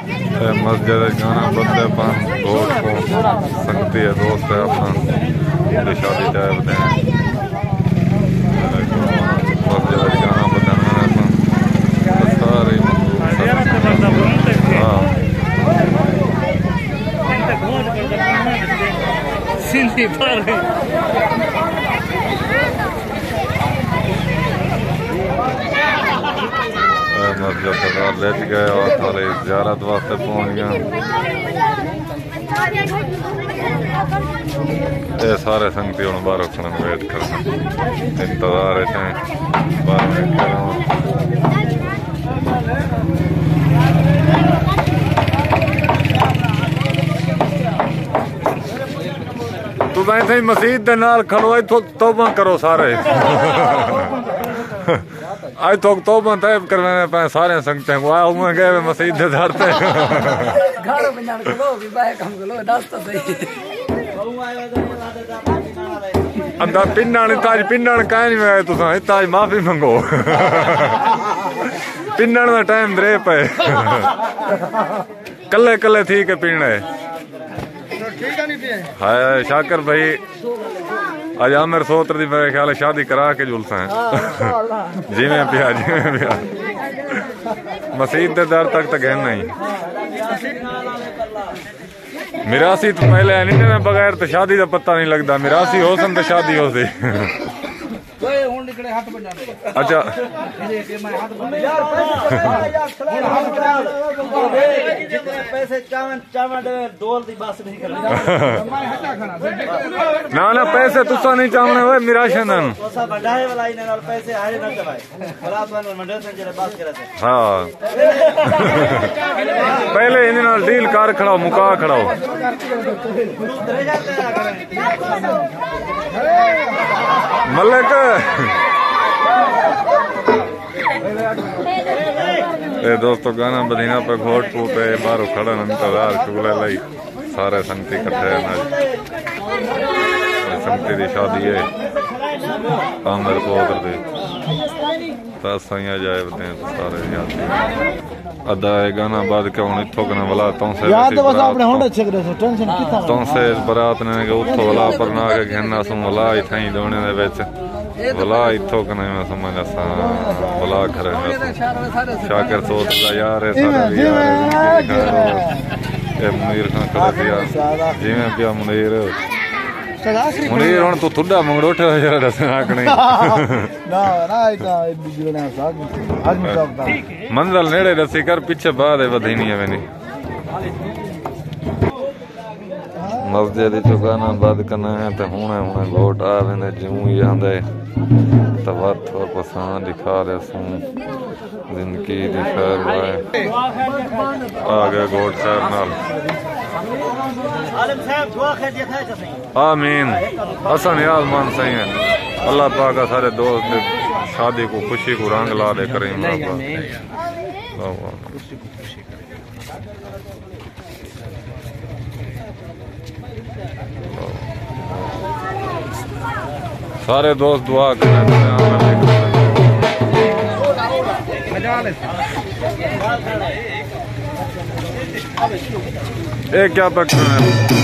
मस्जिद गाना बदले पान घोट को संगती है दोस्त है अपना शादी चाहे बताए मस्जिद गाना बताना सारे सिंधी मस्जिद लेट गए और थारे ज़ियारत वास्ते पहुँच गए। ये सारे संगती हूँ बाहर खड़न वेट करना इंतजार है बाहर तू थे मसीद दे नाल खड़ो तौबा करो सारे आज तो तौबा तैब करवाने पे सारे संगते को आ हुए गए मसीद दे दर पे घाड़ो बंजान को भी बाय काम को दस तो सही अंदा पिन्नान ताज पिन्नान काहे नहीं आए तुसा ताज माफी मंगो पिन्नान दा टाइम दरे पे कल्ले कल्ले थी के पीने हाय शाकर भाई आज आमिर सोत्र दी मेरे ख्याल शादी करा के जुलसा है जिमें पिया मसीद दे दर तक गए नहीं मिरासी तो पहले नहीं बगैर तो शादी का पता नहीं लगता मिरासी हो सन तो शादी हो सी अच्छा ना ना पैसे तुसा नहीं चाहने हुए मिराशन हाँ पहले इन डील कर खड़ाओ मुका खड़ाओ मलक ए दोस्तों गाना बदीना पे घोट पे बाहर खड़ा इंतजार चूल्हे लाई सारे संगती इकट्ठे संगती की शादी है आमिर पोतर दी दस साइया जाए बते सारे यात्री अदा गाना बाद के हूँ इतों कना वाला तो से बरात ने उतो वाला पर ना के घेना सु वाला इथाई दोने दे विच वाला इतों कना मैं समझ सा वाला करे शाकर सोच ला यार है सारे ए मुनीर खान खड़ा दिया जिवें पिया मुनीर मुनीर हुन तू थुड्डा मंगड़ोठे जरा दस आकने ना ना बिजली साथ मंजिल नेड़े दसी कर पीछे बाद वधी नहीं है वेनी मस्जिद चो गाना बंद करना है तो हुणे घोट आ वेंदे जूं ही आंदे तो वत पसंद दिखा रहे सू जिंदगी दी खैर वाए आ गए घोट साहब नाल आमीन हसन यार मान सही है अल्लाह पाक सारे दोस्त शादी को खुशी को रंग ला दे करीम सारे दोस्त दुआ करें ये क्या पकड़ है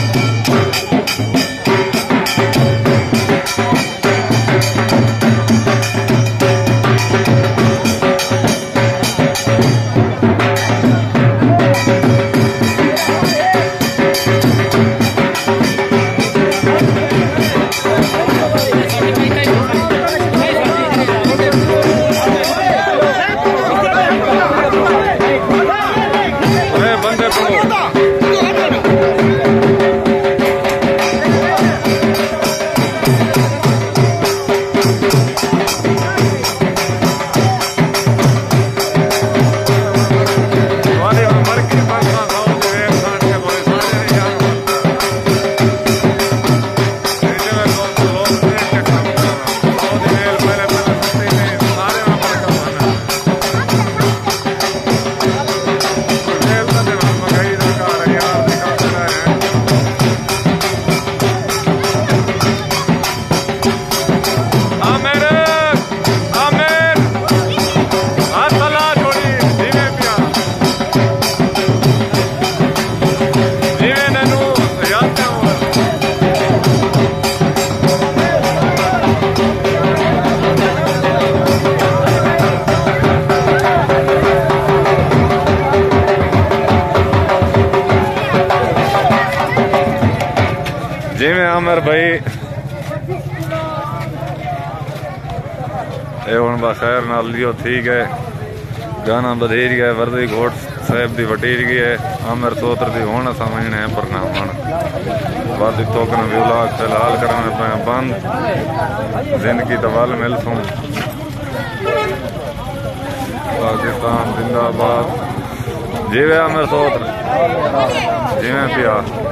जिमें आमिर भाई ये हूँ बस खैर नाल लियो ठीक है गाना बधेर गया वर्दी घोट साहब की वटीर गई है आमिर सोत्र की होना समझने है पर ना होना वादी तोकन विलाग फिलहाल करने पे बंद जिंदगी तवाल मिलसूँ पाकिस्तान जिंदाबाद जीवे आमिर सोत्र जिमें पिया